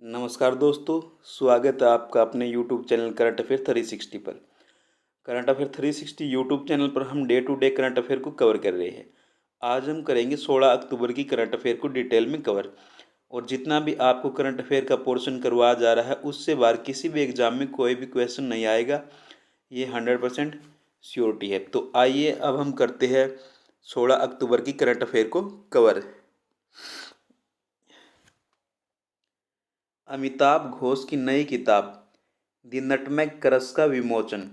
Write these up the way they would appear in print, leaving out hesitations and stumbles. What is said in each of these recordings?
नमस्कार दोस्तों, स्वागत है आपका अपने यूट्यूब चैनल करंट अफेयर 360 पर। करंट अफेयर 360 यूट्यूब चैनल पर हम day to day current affair को कवर कर रहे हैं। आज हम करेंगे 16 अक्टूबर की करंट अफेयर को डिटेल में कवर। और जितना भी आपको करंट अफेयर का पोर्शन करवाया जा रहा है उससे बाहर किसी भी एग्जाम में कोई भी क्वेश्चन नहीं आएगा, ये 100% श्योरिटी है। तो आइए अब हम करते हैं 16 अक्टूबर की करंट अफेयर को कवर। अमिताभ घोष की नई किताब द नटमेग क्रश का विमोचन।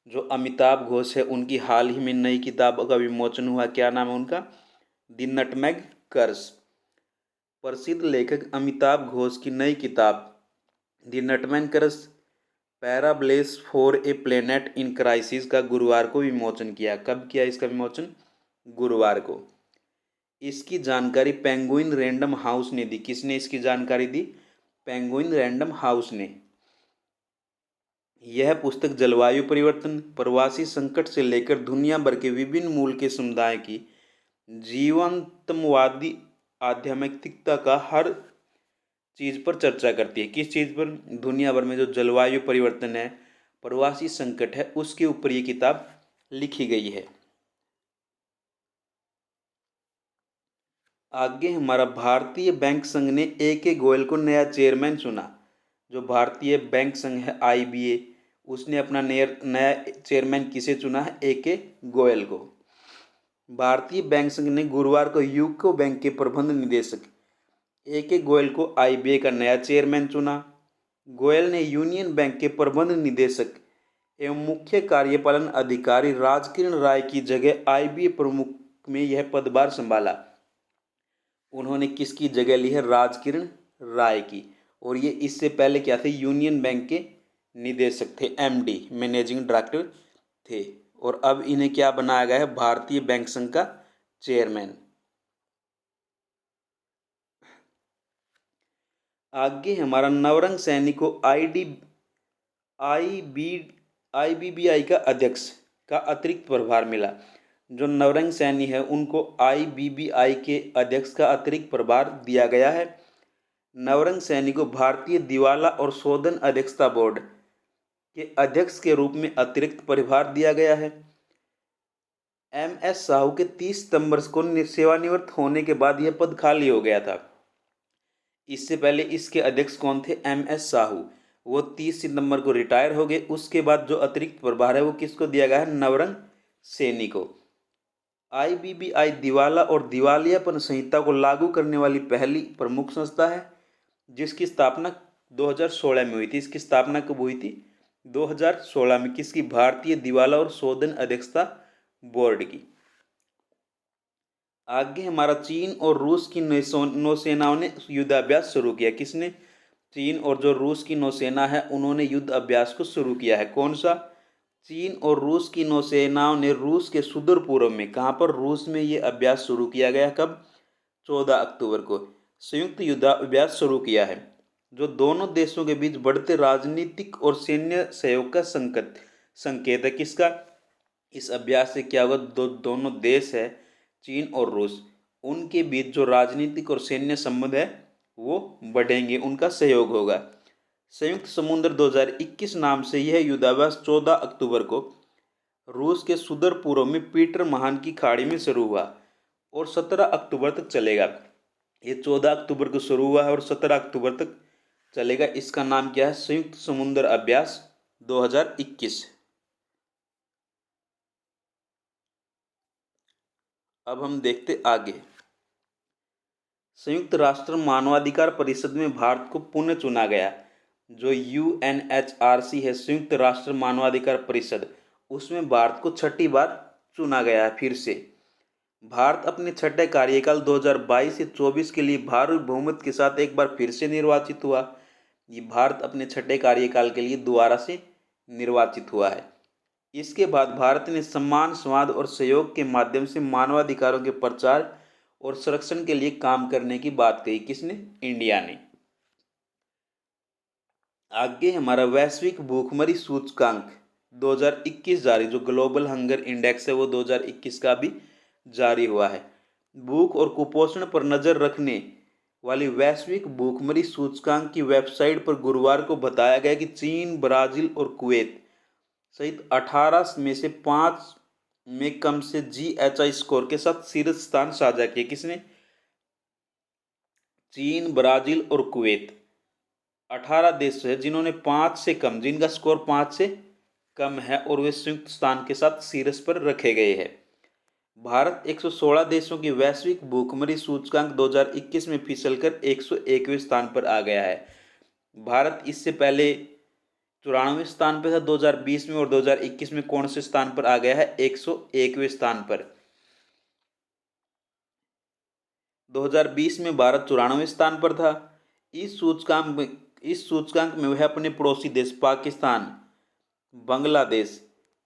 जो अमिताभ घोष है उनकी हाल ही में नई किताब का विमोचन हुआ। क्या नाम है उनका? The nutmeg curse. प्रसिद्ध लेखक अमिताभ घोष की नई किताब the nutmeg curse parables for a planet in crisis का गुरुवार को विमोचन किया। कब किया इसका विमोचन? गुरुवार को। इसकी जानकारी पेंगुइन रैंडम हाउस ने दी। किसने इसकी जानकारी दी? पेंगुइन रैंडम हाउस ने। यह पुस्तक जलवायु परिवर्तन, प्रवासी संकट से लेकर दुनिया भर के विभिन्न मूल के समुदाय की जीवंतमवादी आध्यात्मिकता का हर चीज पर चर्चा करती है। किस चीज पर? दुनिया भर में जो जलवायु परिवर्तन है, प्रवासी संकट है, उसके ऊपर ये किताब लिखी गई है। आगे हमारा भारतीय बैंक संघ ने ए गोयल को नया चेयरमैन चुना। जो भारतीय बैंक संघ है IBA, उसने अपना नया चेयरमैन किसे चुना है? ए गोयल को। भारतीय बैंक संघ ने गुरुवार को यूको बैंक के प्रबंध निदेशक ए गोयल को IBA का नया चेयरमैन चुना। गोयल ने यूनियन बैंक के प्रबंध निदेशक एवं मुख्य कार्यपालन अधिकारी राजकिरण राय की जगह IBA प्रमुख में यह पदभार संभाला। उन्होंने किसकी जगह ली है? राजकिरण राय की। और ये इससे पहले क्या थे? यूनियन बैंक के निदेशक थे, MD मैनेजिंग डायरेक्टर थे। और अब इन्हें क्या बनाया गया है? भारतीय बैंक संघ का चेयरमैन। आगे हमारा नवरंग सैनी को IBBI का अध्यक्ष का अतिरिक्त प्रभार मिला। जो नवरंग सैनी है उनको IBBI के अध्यक्ष का अतिरिक्त प्रभार दिया गया है। नवरंग सैनी को भारतीय दिवाला और शोधन अध्यक्षता बोर्ड के अध्यक्ष के रूप में अतिरिक्त प्रभार दिया गया है। MS साहू के 30 सितंबर को सेवानिवृत्त होने के बाद यह पद खाली हो गया था। इससे पहले इसके अध्यक्ष कौन थे? MS साहू। वो 30 सितंबर को रिटायर हो गए। उसके बाद जो अतिरिक्त प्रभार है वो किसको दिया गया है? नवरंग सैनी को। IBBI दिवाला और दिवालियापन संहिता को लागू करने वाली पहली प्रमुख संस्था है, जिसकी स्थापना 2016 में हुई थी। इसकी स्थापना कब हुई थी? 2016 में। किसकी? भारतीय दिवाला और शोधन अध्यक्षता बोर्ड की। आगे हमारा चीन और रूस की नौसेनाओं ने युद्धाभ्यास शुरू किया। किसने? चीन और जो रूस की नौसेना है उन्होंने युद्ध अभ्यास को शुरू किया है। कौन सा? चीन और रूस की नौसेनाओं ने रूस के सुदूर पूर्व में, कहाँ पर? रूस में ये अभ्यास शुरू किया गया। कब? 14 अक्टूबर को संयुक्त युद्धाभ्यास शुरू किया है, जो दोनों देशों के बीच बढ़ते राजनीतिक और सैन्य सहयोग का संकेत है। किसका? इस अभ्यास से क्या होगा? दोनों देश है, चीन और रूस, उनके बीच जो राजनीतिक और सैन्य संबंध है वो बढ़ेंगे, उनका सहयोग होगा। संयुक्त समुद्र 2021 नाम से यह युद्धाभ्यास 14 अक्टूबर को रूस के सुदूर पूर्व में पीटर महान की खाड़ी में शुरू हुआ और 17 अक्टूबर तक चलेगा। ये 14 अक्टूबर को शुरू हुआ है और 17 अक्टूबर तक चलेगा। इसका नाम क्या है? संयुक्त समुद्र अभ्यास 2021। अब हम देखते आगे। संयुक्त राष्ट्र मानवाधिकार परिषद में भारत को पुनः चुना गया। जो UNHRC है, संयुक्त राष्ट्र मानवाधिकार परिषद, उसमें भारत को छठी बार चुना गया है फिर से। भारत अपने छठे कार्यकाल 2022 से 24 के लिए भारी बहुमत के साथ एक बार फिर से निर्वाचित हुआ। ये भारत अपने छठे कार्यकाल के लिए दोबारा से निर्वाचित हुआ है। इसके बाद भारत ने सम्मान, संवाद और सहयोग के माध्यम से मानवाधिकारों के प्रचार और संरक्षण के लिए काम करने की बात कही। किसने? इंडिया ने। आगे हमारा वैश्विक भूखमरी सूचकांक 2021 जारी, जो ग्लोबल हंगर इंडेक्स है वो 2021 का भी जारी हुआ है। भूख और कुपोषण पर नजर रखने वाली वैश्विक भूखमरी सूचकांक की वेबसाइट पर गुरुवार को बताया गया कि चीन, ब्राजील और कुवैत सहित 18 में से 5 में कम से GHI स्कोर के साथ शीर्ष स्थान साझा किए। किसने? चीन, ब्राजील और कुवैत 18 देश है जिन्होंने 5 से कम, जिनका स्कोर 5 से कम है और वे संयुक्त स्थान के साथ शीर्ष पर रखे गए हैं। भारत 116 देशों की वैश्विक भूखमरी सूचकांक 2021 में फिसलकर 101वें स्थान पर आ गया है। भारत इससे पहले 94वें स्थान पर था 2020 में, और 2021 में कौन से स्थान पर आ गया है? 101वें स्थान पर। 2020 में भारत 94वें स्थान पर था। इस सूचकांक में वह अपने पड़ोसी देश पाकिस्तान, बांग्लादेश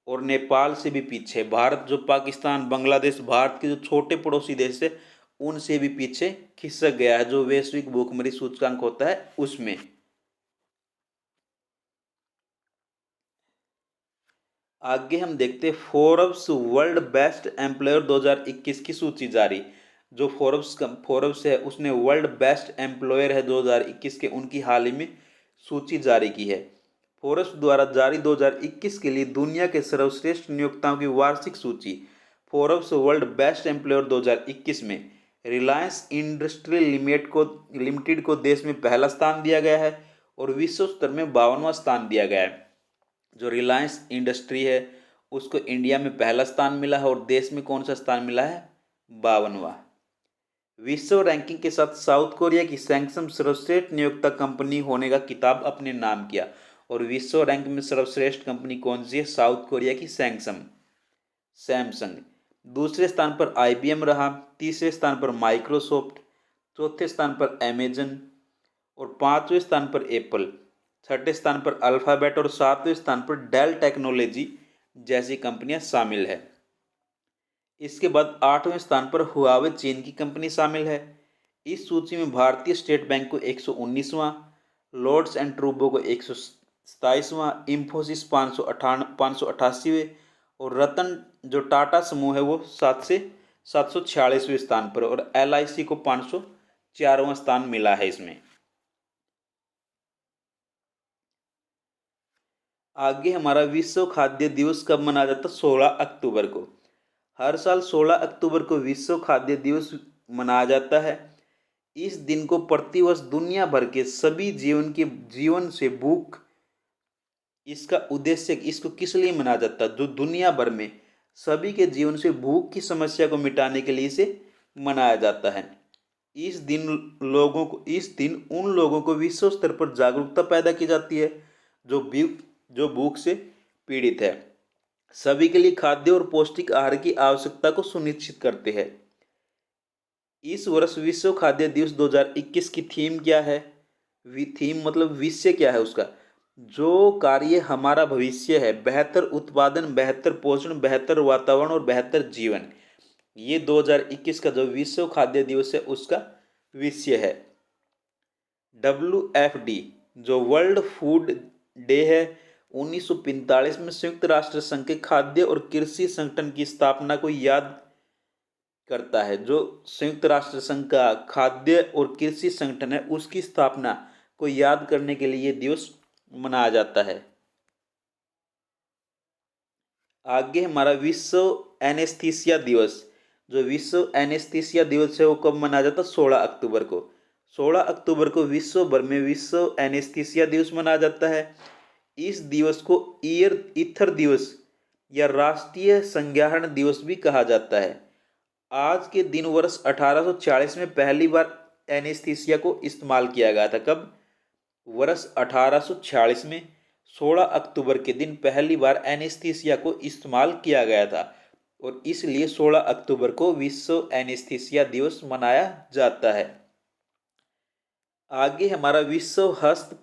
और नेपाल से भी पीछे। भारत जो पाकिस्तान, बांग्लादेश, भारत के जो छोटे पड़ोसी देश है उनसे भी पीछे खिसक गया है, जो वैश्विक भूखमरी सूचकांक होता है उसमें। आगे हम देखते हैं फोर्ब्स वर्ल्ड बेस्ट एम्प्लॉयर 2021 की सूची जारी। जो फोर्ब्स है उसने वर्ल्ड बेस्ट एम्प्लॉयर है 2021 के, उनकी हाल ही में सूची जारी की है। फोर्ब्स द्वारा जारी 2021 के लिए दुनिया के सर्वश्रेष्ठ नियोक्ताओं की वार्षिक सूची। फोर्ब्स वर्ल्ड बेस्ट एम्प्लॉयर 2021 में रिलायंस इंडस्ट्री लिमिटेड को देश में पहला स्थान दिया गया है और विश्व स्तर में 52वां स्थान दिया गया है। जो रिलायंस इंडस्ट्री है उसको इंडिया में पहला स्थान मिला है और देश में कौन सा स्थान मिला है? 52वां। विश्व रैंकिंग के साथ साउथ कोरिया की सैमसंग सर्वश्रेष्ठ नियोक्ता कंपनी होने का खिताब अपने नाम किया। और विश्व रैंक में सर्वश्रेष्ठ कंपनी कौन सी है? साउथ कोरिया की सैमसंग। दूसरे स्थान पर IBM रहा, तीसरे स्थान पर माइक्रोसॉफ्ट, चौथे स्थान पर अमेजन और 5वें स्थान पर एप्पल, छठे स्थान पर अल्फाबेट और 7वें स्थान पर डेल टेक्नोलॉजी जैसी कंपनियां शामिल है। इसके बाद 8वें स्थान पर हुआवे चीन की कंपनी शामिल है। इस सूची में भारतीय स्टेट बैंक को 119वां, लॉर्ड्स एंड ट्रूबो को 127वां, इंफोसिस 588वें और रतन जो टाटा समूह है वो 746वें स्थान पर, और LIC को 504वां स्थान मिला है इसमें। आगे हमारा विश्व खाद्य दिवस कब मनाया जाता है? 16 अक्टूबर को। हर साल 16 अक्टूबर को विश्व खाद्य दिवस मनाया जाता है। इस दिन को प्रतिवर्ष दुनिया भर के सभी जीवन से भूख, इसका उद्देश्य, इसको किस लिए मनाया जाता है? जो दुनिया भर में सभी के जीवन से भूख की समस्या को मिटाने के लिए इसे मनाया जाता है। इस दिन उन लोगों को विश्व स्तर पर जागरूकता पैदा की जाती है जो भूख से पीड़ित है, सभी के लिए खाद्य और पौष्टिक आहार की आवश्यकता को सुनिश्चित करते हैं। इस वर्ष विश्व खाद्य दिवस 2021 की थीम क्या है? थीम मतलब विषय क्या है उसका? जो कार्य हमारा भविष्य है, बेहतर उत्पादन, बेहतर पोषण, बेहतर वातावरण और बेहतर जीवन। ये 2021 का जो विश्व खाद्य दिवस है उसका विषय है। WFD जो वर्ल्ड फूड डे है 1945 में संयुक्त राष्ट्र संघ के खाद्य और कृषि संगठन की स्थापना को याद करता है। जो संयुक्त राष्ट्र संघ का खाद्य और कृषि संगठन है उसकी स्थापना को याद करने के लिए ये दिवस मनाया जाता है। आगे हमारा विश्व एनेस्थीसिया दिवस। जो विश्व एनेस्थीसिया दिवस है वो कब मनाया जाता है? 16 अक्टूबर को। 16 अक्टूबर को विश्व भर में विश्व एनेस्थीसिया दिवस मनाया जाता है। इस दिवस को ईथर दिवस या राष्ट्रीय संज्ञाहरण दिवस भी कहा जाता है। आज के दिन वर्ष 1840 में पहली बार एनेस्थीसिया को इस्तेमाल किया गया था। कब? वर्ष 1846 में 16 अक्टूबर के दिन पहली बार एनेस्थीसिया को इस्तेमाल किया गया था और इसलिए 16 अक्टूबर को विश्व एनेस्थीसिया दिवस मनाया जाता है। आगे हमारा विश्व हस्त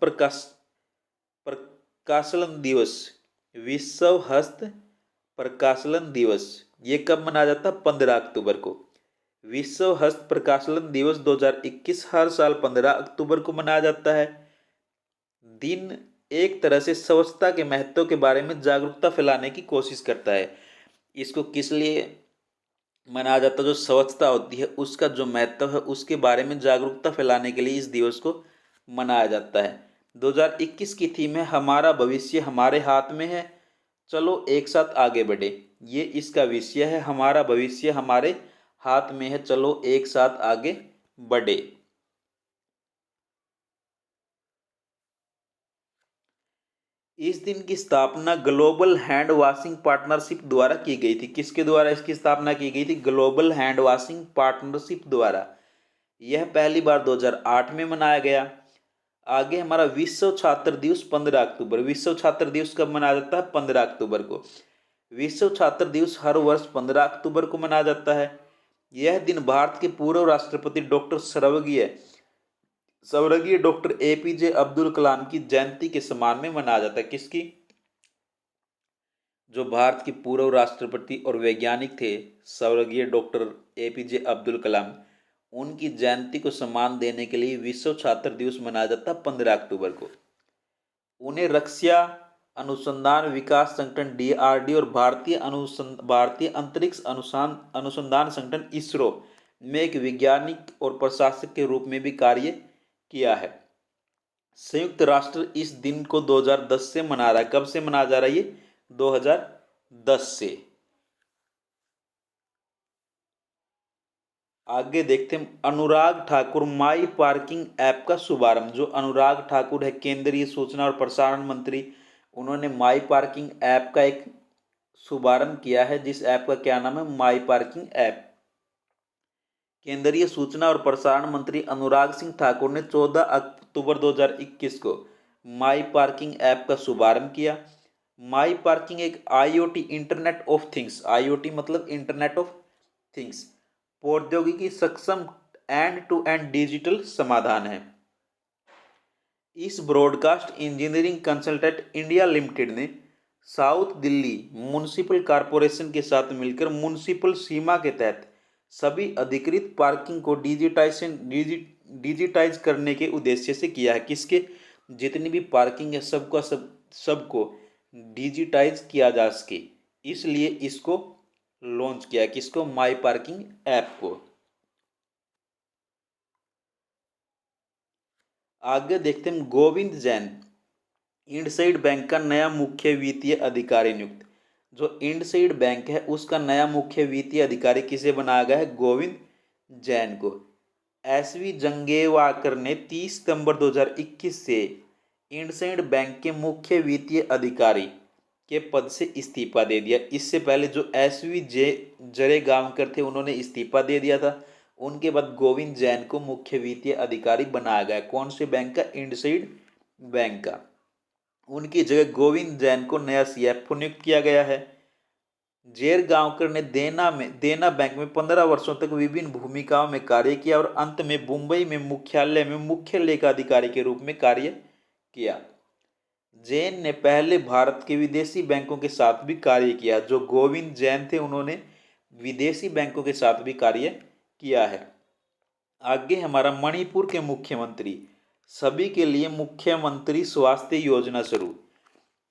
प्रकाशन दिवस। विश्व हस्त प्रकाशन दिवस ये कब मनाया जाता है? 15 अक्टूबर को। विश्व हस्त प्रकाशन दिवस 2021 हर साल 15 अक्टूबर को मनाया जाता है। दिन एक तरह से स्वच्छता के महत्व के बारे में जागरूकता फैलाने की कोशिश करता है। इसको किस लिए मनाया जाता है। जो स्वच्छता होती है उसका जो महत्व है उसके बारे में जागरूकता फैलाने के लिए इस दिवस को मनाया जाता है। 2021 की थीम है हमारा भविष्य हमारे हाथ में है, चलो एक साथ आगे बढ़े। ये इसका विषय है, हमारा भविष्य हमारे हाथ में है, चलो एक साथ आगे बढ़े। इस दिन की स्थापना ग्लोबल हैंड वॉशिंग पार्टनरशिप द्वारा की गई थी। किसके द्वारा इसकी स्थापना की गई थी? ग्लोबल हैंड वॉशिंग पार्टनरशिप द्वारा। यह पहली बार 2008 में मनाया गया। आगे हमारा विश्व छात्र दिवस 15 अक्टूबर। विश्व छात्र दिवस कब मनाया जाता है? 15 अक्टूबर को। विश्व छात्र दिवस हर वर्ष 15 अक्टूबर को मनाया जाता है। यह दिन भारत के पूर्व राष्ट्रपति डॉक्टर स्वर्गीय डॉक्टर एपीजे अब्दुल कलाम की जयंती के सम्मान में मनाया जाता है। किसकी? जो भारत के पूर्व राष्ट्रपति और वैज्ञानिक थे स्वर्गीय डॉक्टर एपीजे अब्दुल कलाम, उनकी जयंती को सम्मान देने के लिए विश्व छात्र दिवस मनाया जाता है 15 अक्टूबर को। उन्हें रक्षा अनुसंधान विकास संगठन डीआरडीओ और भारतीय अंतरिक्ष अनुसंधान संगठन इसरो में एक वैज्ञानिक और प्रशासक के रूप में भी कार्य किया है। संयुक्त राष्ट्र इस दिन को 2010 से मना रहा है। कब से मनाया जा रहा है ये? 2010 से। आगे देखते हैं अनुराग ठाकुर माई पार्किंग ऐप का शुभारंभ। जो अनुराग ठाकुर है केंद्रीय सूचना और प्रसारण मंत्री, उन्होंने माई पार्किंग ऐप का एक शुभारंभ किया है। जिस ऐप का क्या नाम है? माई पार्किंग ऐप। केंद्रीय सूचना और प्रसारण मंत्री अनुराग सिंह ठाकुर ने 14 अक्टूबर 2021 को माई पार्किंग ऐप का शुभारंभ किया। माई पार्किंग एक IoT internet of things, IoT मतलब इंटरनेट ऑफ थिंग्स, प्रौद्योगिकी सक्षम एंड टू एंड डिजिटल समाधान है। इस broadcast engineering consultant India limited ने साउथ दिल्ली म्युनिसिपल कॉरपोरेशन के साथ मिलकर म्युनिसिपल सीमा के तहत सभी अधिकृत पार्किंग को डिजिटाइज करने के उद्देश्य से किया है। किसके? जितनी भी पार्किंग है सबको डिजिटाइज किया जा सके, इसलिए इसको लॉन्च किया। किसको? माई पार्किंग ऐप को। आगे देखते हैं गोविंद जैन इंडसइंड बैंक का नया मुख्य वित्तीय अधिकारी नियुक्त। जो इंडसइंड बैंक है उसका नया मुख्य वित्तीय अधिकारी किसे बनाया गया है? गोविंद जैन को। एसवी जंगेवाकर ने 30 सितंबर 2021 से इंडसइंड बैंक के मुख्य वित्तीय अधिकारी के पद से इस्तीफा दे दिया। इससे पहले जो एसवी जरेगांवकर थे उन्होंने इस्तीफा दे दिया था। उनके बाद गोविंद जैन को मुख्य वित्तीय अधिकारी बनाया गया। कौन से बैंक का? इंडसइंड बैंक का। उनकी जगह गोविंद जैन को नया सीएफओ नियुक्त किया गया है। जेरगांवकर ने देना बैंक में 15 वर्षों तक विभिन्न भूमिकाओं में कार्य किया और अंत में मुंबई में मुख्यालय में मुख्य लेखाधिकारी के रूप में कार्य किया। जैन ने पहले भारत के विदेशी बैंकों के साथ भी कार्य किया। जो गोविंद जैन थे उन्होंने विदेशी बैंकों के साथ भी कार्य किया है। आगे हमारा मणिपुर के मुख्यमंत्री सभी के लिए मुख्यमंत्री स्वास्थ्य योजना शुरू।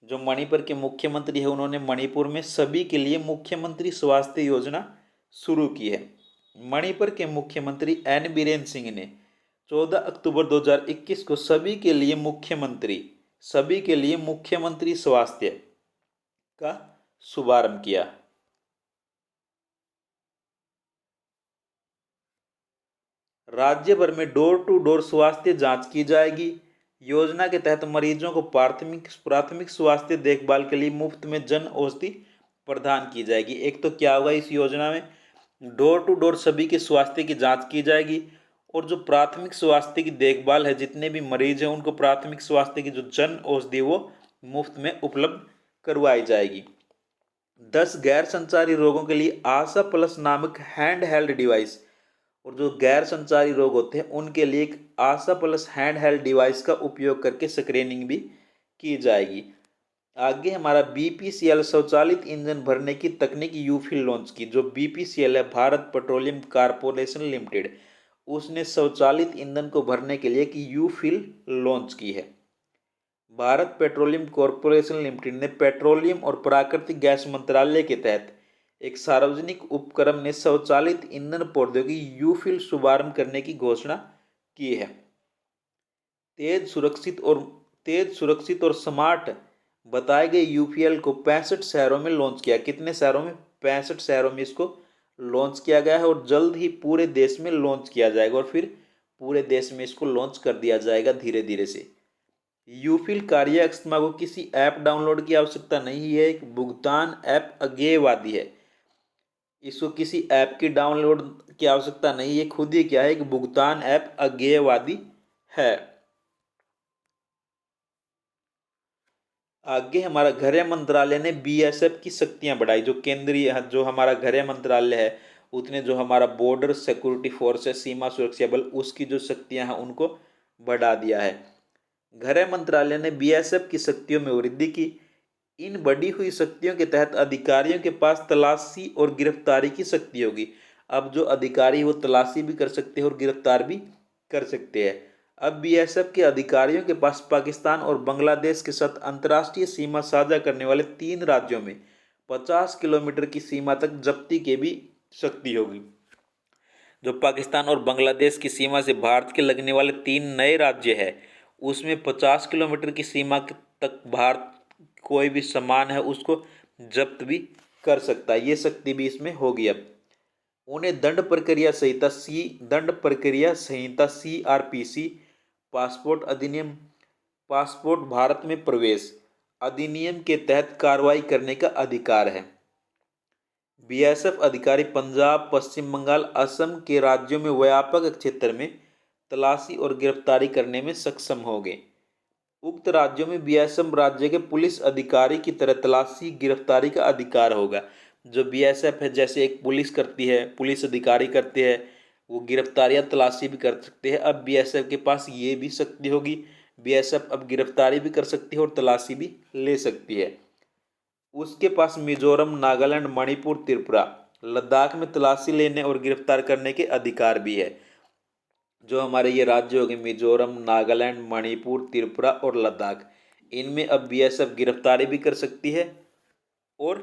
जो मणिपुर के मुख्यमंत्री है उन्होंने मणिपुर में सभी के लिए मुख्यमंत्री स्वास्थ्य योजना शुरू की है। मणिपुर के मुख्यमंत्री एन बीरेन सिंह ने 14 अक्टूबर 2021 को सभी के लिए मुख्यमंत्री स्वास्थ्य का शुभारंभ किया। राज्य भर में डोर टू डोर स्वास्थ्य जांच की जाएगी। योजना के तहत मरीजों को प्राथमिक स्वास्थ्य देखभाल के लिए मुफ्त में जन औषधि प्रदान की जाएगी। एक तो क्या होगा इस योजना में? डोर टू डोर सभी के स्वास्थ्य की जांच की जाएगी और जो प्राथमिक स्वास्थ्य की देखभाल है, जितने भी मरीज हैं उनको प्राथमिक स्वास्थ्य की जो जन औषधि वो मुफ्त में उपलब्ध करवाई जाएगी। 10 गैर संचारी रोगों के लिए आशा प्लस नामक हैंड हेल्ड डिवाइस, और जो गैर संचारी रोग होते हैं उनके लिए एक आशा प्लस हैंड हेल्ड डिवाइस का उपयोग करके स्क्रीनिंग भी की जाएगी। आगे हमारा बीपीसीएल स्वचालित ईंधन भरने की तकनीक यूफिल लॉन्च की। जो बीपीसीएल है भारत पेट्रोलियम कॉर्पोरेशन लिमिटेड, उसने स्वचालित ईंधन को भरने के लिए एक यूफिल लॉन्च की है। भारत पेट्रोलियम कॉर्पोरेशन लिमिटेड ने पेट्रोलियम और प्राकृतिक गैस मंत्रालय के तहत एक सार्वजनिक उपक्रम ने स्वचालित ईंधन प्रौद्योगिकी यूफिल शुभारंभ करने की घोषणा की है। तेज सुरक्षित और स्मार्ट बताए गए यूपीएल को 65 शहरों में लॉन्च किया। कितने शहरों में? 65 शहरों में इसको लॉन्च किया गया है और जल्द ही पूरे देश में लॉन्च किया जाएगा और फिर पूरे देश में इसको लॉन्च कर दिया जाएगा धीरे धीरे से। यूफिल कार्यक्षमता को किसी ऐप डाउनलोड की आवश्यकता नहीं है, एक भुगतान ऐप अज्ञेयवादी है। इसको किसी ऐप की डाउनलोड की आवश्यकता नहीं है, खुद ही क्या है, एक भुगतान ऐप अज्ञेयवादी है। आगे हमारा गृह मंत्रालय ने बीएसएफ की शक्तियां बढ़ाई। जो केंद्रीय जो हमारा गृह मंत्रालय है उसने जो हमारा बॉर्डर सिक्योरिटी फोर्स है, सीमा सुरक्षा बल, उसकी जो शक्तियां हैं उनको बढ़ा दिया है। गृह मंत्रालय ने बीएसएफ की शक्तियों में वृद्धि की। इन बढ़ी हुई शक्तियों के तहत अधिकारियों के पास तलाशी और गिरफ्तारी की शक्ति होगी। अब जो अधिकारी वो तलाशी भी कर सकते हैं और गिरफ्तार भी कर सकते हैं। अब बीएसएफ के अधिकारियों के पास पाकिस्तान और बांग्लादेश के साथ अंतर्राष्ट्रीय सीमा साझा करने वाले 3 राज्यों में 50 किलोमीटर की सीमा तक जब्ती की भी शक्ति होगी। जो पाकिस्तान और बांग्लादेश की सीमा से भारत के लगने वाले 3 नए राज्य है उसमें 50 किलोमीटर की सीमा तक भारत कोई भी सामान है उसको जब्त भी कर सकता है। ये शक्ति भी इसमें होगी। अब उन्हें दंड प्रक्रिया संहिता सीआरपीसी, पासपोर्ट अधिनियम, पासपोर्ट भारत में प्रवेश अधिनियम के तहत कार्रवाई करने का अधिकार है। बीएसएफ अधिकारी पंजाब, पश्चिम बंगाल, असम के राज्यों में व्यापक क्षेत्र में तलाशी और गिरफ्तारी करने में सक्षम होंगे। उक्त राज्यों में बीएसएफ राज्य के पुलिस अधिकारी की तरह तलाशी गिरफ्तारी का अधिकार होगा। जो बीएसएफ है जैसे एक पुलिस करती है, पुलिस अधिकारी करते हैं, वो गिरफ्तारियां तलाशी भी कर सकते हैं। अब बीएसएफ के पास ये भी शक्ति होगी। बीएसएफ अब गिरफ्तारी भी कर सकती है और तलाशी भी ले सकती है। उसके पास मिजोरम, नागालैंड, मणिपुर, त्रिपुरा, लद्दाख में तलाशी लेने और गिरफ्तार करने के अधिकार भी है। जो हमारे ये राज्य हो गए मिजोरम, नागालैंड, मणिपुर, त्रिपुरा और लद्दाख, इनमें अब बीएसएफ गिरफ्तारी भी कर सकती है और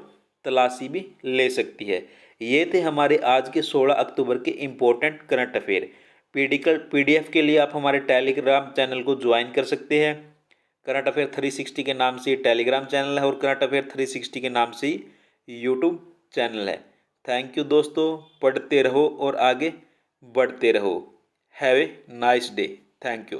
तलाशी भी ले सकती है। ये थे हमारे आज के 16 अक्टूबर के इम्पोर्टेंट करंट अफेयर। पीडीएफ के लिए आप हमारे टेलीग्राम चैनल को ज्वाइन कर सकते हैं। करंट अफेयर 360 के नाम से टेलीग्राम चैनल है और करंट अफेयर 360 के नाम से ही यूट्यूब चैनल है। थैंक यू दोस्तों, पढ़ते रहो और आगे बढ़ते रहो। Have a nice day. Thank you.